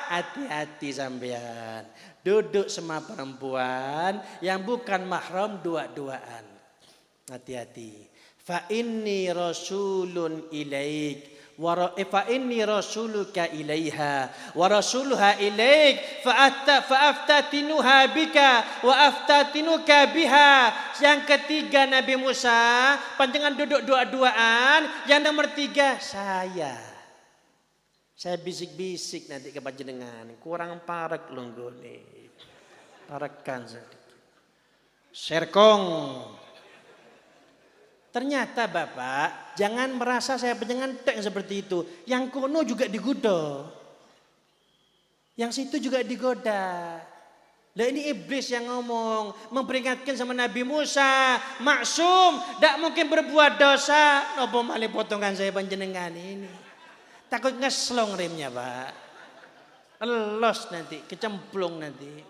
hati-hati sampean. Duduk sama perempuan yang bukan mahram dua-duaan. Hati-hati. Fa inni rasulun ilaik. Fa inni rasuluka ilaiha wa rasuluha ilaik fa aftatinuha bika wa aftatinuka biha. Yang ketiga Nabi Musa, panjangan duduk dua-duaan. Yang nomor tiga saya bisik-bisik nanti ke panjenengan, kurang parek longgone, parekan serkong. Ternyata Bapak, jangan merasa saya panjenengan tek seperti itu. Yang kono juga digoda. Yang situ juga digoda. Lah ini iblis yang ngomong, memperingatkan sama Nabi Musa, maksum, tidak mungkin berbuat dosa. Nopo malih potongan saya panjenengan ini. Takut ngeslong remnya Pak. Elos nanti, kecemplung nanti.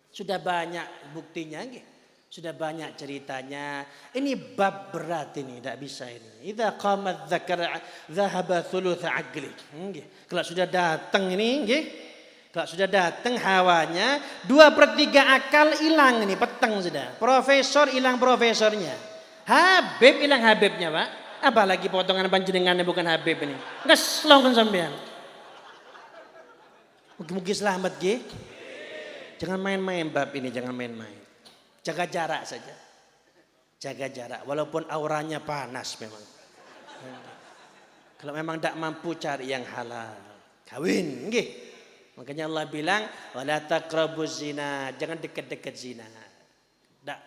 Sudah banyak buktinya nggih. Sudah banyak ceritanya. Ini bab berat ini, tidak bisa ini. Idza qamat dzakar dzahaba thuluth aqli. Kalau sudah datang ini, kalau sudah datang hawanya, 2/3 akal hilang ini, peteng sudah. Profesor hilang profesornya. Habib hilang habibnya, Pak. Apalagi potongan panjenengannya bukan habib ini. Ngeslong kan sampean. Mugi-mugi selamat nggih. Jangan main-main bab ini, jangan main-main. Jaga jarak saja. Jaga jarak. Walaupun auranya panas memang. Kalau memang tidak mampu cari yang halal. Kawin. Nggih. Makanya Allah bilang. Wala taqrabuz zina. Jangan dekat-dekat zina.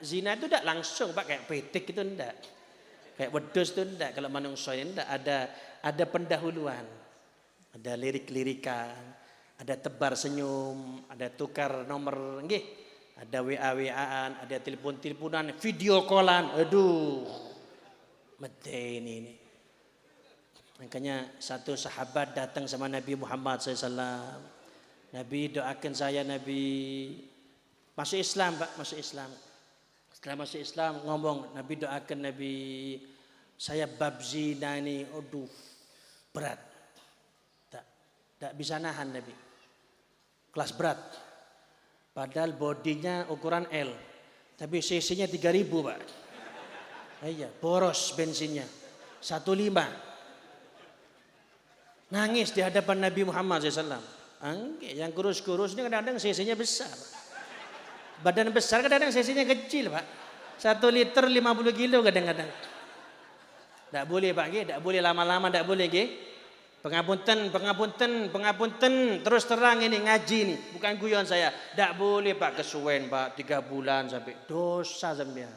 Zina itu tidak langsung Pak. Kayak petik itu tidak. Kayak wedus itu tidak. Kalau manusia ini tidak. Ada pendahuluan. Ada lirik-lirikan. Ada tebar senyum. Ada tukar nomor. Nggih. Ada WA-WA-an, ada telepon-teleponan, video callan. Aduh, medeni ini. Makanya satu sahabat datang sama Nabi Muhammad SAW. Nabi doakan saya, Nabi masuk Islam Pak, masuk Islam. Setelah masuk Islam ngomong, Nabi doakan Nabi, saya bab zina ini, aduh berat. Tak bisa nahan Nabi. Kelas berat. Padahal bodinya ukuran L. Tapi cc-nya 3.000 Pak. Iya, boros bensinnya. 1.5. Nangis di hadapan Nabi Muhammad SAW. Yang kurus-kurus ini kadang-kadang cc-nya besar. Badan besar kadang-kadang cc-nya kecil Pak. 1 liter 50 kilo kadang-kadang. Tidak boleh Pak, tidak boleh lama-lama, tidak boleh. Pengapunten, terus terang ini ngaji ini, bukan guyon saya. Tidak boleh Pak kesuwen Pak, 3 bulan sampai dosa sampean.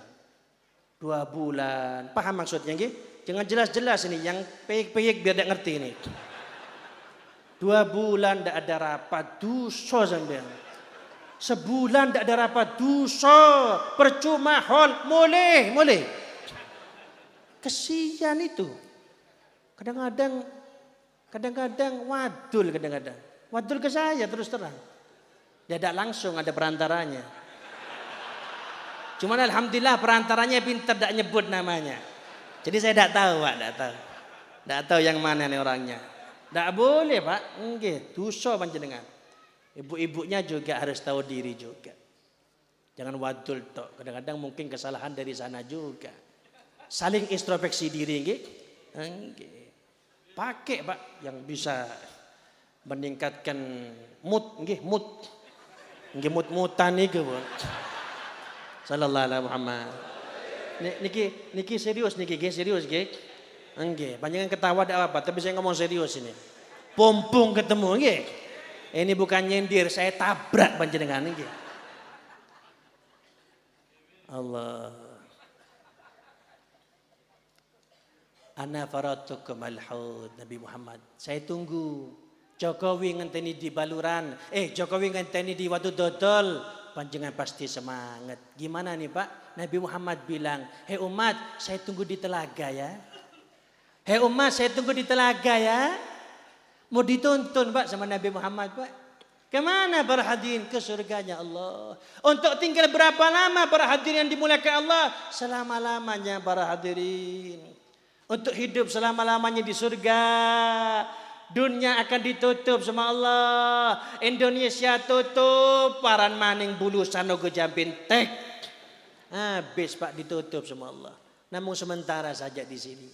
2 bulan, paham maksudnya nggih? Jangan jelas-jelas ini, yang peyek-peyek biar tidak ngerti ini. 2 bulan tidak ada rapat, dosa sampean. Sebulan tidak ada rapat, dosa, percuma hol, boleh. Kesian itu. Kadang-kadang wadul kadang-kadang. Wadul ke saya terus terang. Ya tidak langsung ada perantaranya. Cuman alhamdulillah perantaranya pintar tidak nyebut namanya. Jadi saya tidak tahu Pak, tidak tahu. Tidak tahu yang mana nih orangnya. Tidak boleh Pak. Nggih, dosa panjenengan. Ibu-ibunya juga harus tahu diri juga. Jangan wadul tok. Kadang-kadang mungkin kesalahan dari sana juga. Saling introspeksi diri nggih. Nggih. Pakai Pak yang bisa meningkatkan mood, nggih mood. Nggih mood-mutan niku, Bu. Sallallahu alaihi Muhammad. Niki serius niki, serius nggih. Nggih, panjenengan ketawa tidak apa, tapi saya ngomong serius ini. Pompong ketemu nggih. Ini bukan nyindir, saya tabrak panjenengan nggih. Allah. Ana faratukum al-haud Nabi Muhammad. Saya tunggu. Jokowi ngenteni di baluran. Jokowi ngenteni di waktu dodol. Panjenengan pasti semangat. Gimana nih Pak? Nabi Muhammad bilang, hei umat, saya tunggu di telaga ya. Hei umat, saya tunggu di telaga ya. Mau dituntun Pak sama Nabi Muhammad Pak. Kemana para hadirin? Ke surganya Allah. Untuk tinggal berapa lama para hadirin yang dimuliakan Allah? Selama-lamanya para hadirin. Untuk hidup selama-lamanya di surga. Dunia akan ditutup sama Allah. Indonesia tutup. Paran maning bulu sanogo jampin tek. Habis Pak ditutup sama Allah. Namun sementara saja di sini.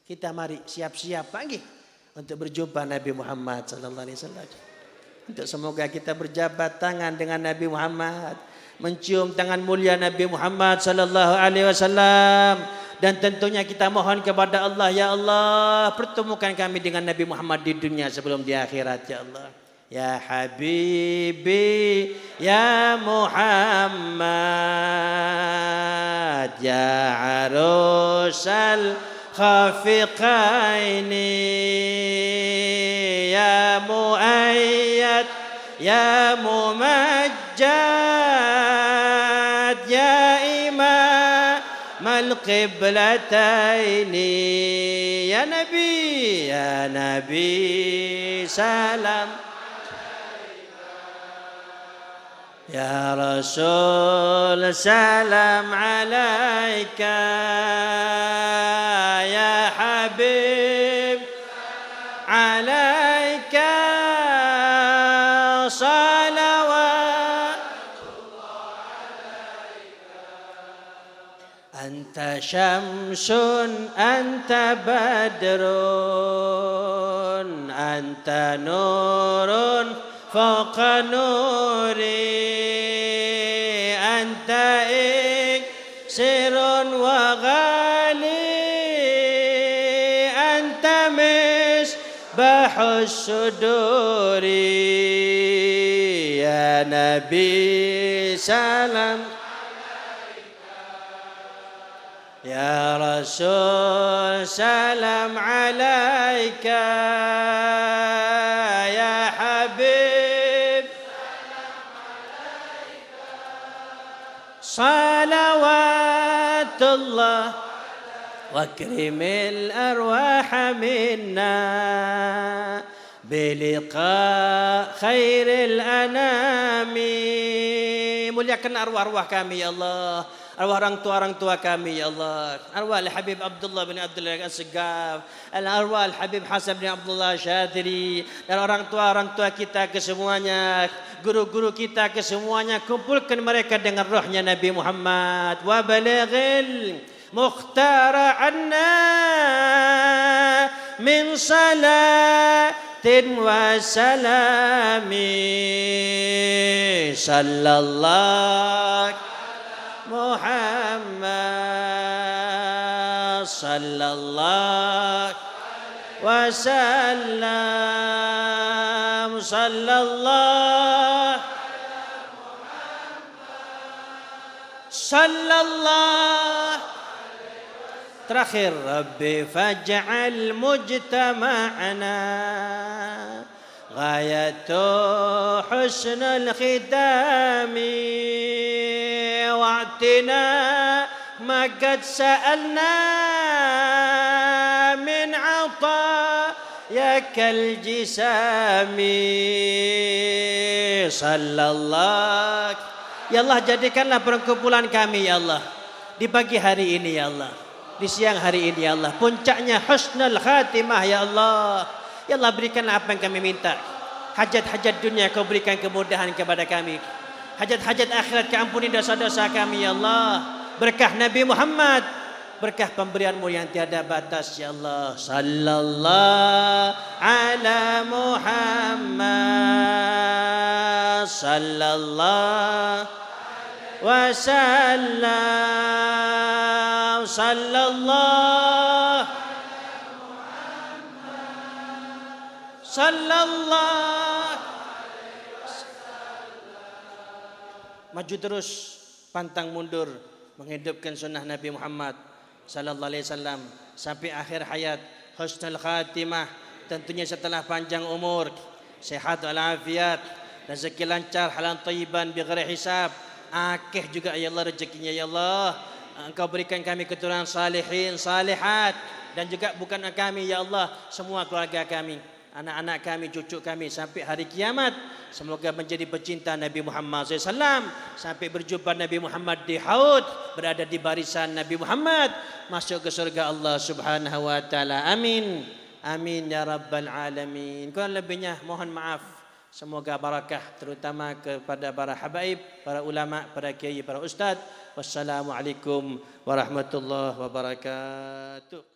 Kita mari siap-siap pagi untuk berjumpa Nabi Muhammad sallallahu alaihi wasallam. Untuk semoga kita berjabat tangan dengan Nabi Muhammad. Mencium tangan mulia Nabi Muhammad sallallahu alaihi wasallam. Dan tentunya kita mohon kepada Allah, ya Allah, pertemukan kami dengan Nabi Muhammad di dunia sebelum di akhirat, ya Allah. Ya Habibi, ya Muhammad, ya Arusal Khafiqaini, ya Muayyad, ya Mumajjad, ya Imam القبلتين يا نبي سلام يا رسول سلام عليك يا حبيب عليك صلوات أنت شمس أنت بدر أنت نور فوق نوري أنت إكسير وغالي أنت مصباح الصدور يا نبي سلام يا رسول سلام عليك يا حبيب صلوات الله واكرم الأرواح منا بلقاء خير الأنام. Muliakan arwah-arwah kami ya Allah, arwah orang tua kami ya Allah, arwah Al-Habib Abdullah bin Abdullah As-Segaf, arwah Al-Habib Hasan bin Abdullah Syadri, dan orang tua kita kesemuanya, guru-guru kita kesemuanya, kumpulkan mereka dengan rohnya Nabi Muhammad. Wa balaghil mukhtara anna min salatin wa salami sallallahu Muhammad sallallahu wasallam sallallahu. Terakhir, Rabbi faj'al mujtama'ana ghayatu husnul khitami wa'tina ma qad sa'alna min 'atayakal jisami sallallahu. Ya Allah, jadikanlah perkumpulan kami ya Allah di pagi hari ini ya Allah, di siang hari ini ya Allah, puncaknya husnul khatimah ya Allah. Ya Allah, berikanlah apa yang kami minta. Hajat-hajat dunia kau berikan kemudahan kepada kami. Hajat-hajat akhirat kau ampuni dosa-dosa kami ya Allah. Berkah Nabi Muhammad, berkah pemberianmu yang tiada batas ya Allah. Sallallahu ala Muhammad sallallahu wasallam sallallahu sallallahu. Maju terus, pantang mundur, menghidupkan sunnah Nabi Muhammad sallallahu alaihi wasallam sampai akhir hayat, husnul khatimah, tentunya setelah panjang umur, sehat walafiat, rezeki lancar, halal thayyiban bighairi hisab. Akeh juga ya Allah rezekinya ya Allah. Engkau berikan kami keturunan salihin, salihat, dan juga bukan kami ya Allah, semua keluarga kami, anak-anak kami, cucu kami sampai hari kiamat. Semoga menjadi pecinta Nabi Muhammad SAW, sampai berjumpa Nabi Muhammad di haud, berada di barisan Nabi Muhammad, masuk ke surga Allah Subhanahu wa taala. Amin. Amin ya rabbal alamin. Kurang lebihnya mohon maaf. Semoga barakah terutama kepada para habaib, para ulama, para kiai, para ustaz. Wassalamualaikum warahmatullahi wabarakatuh.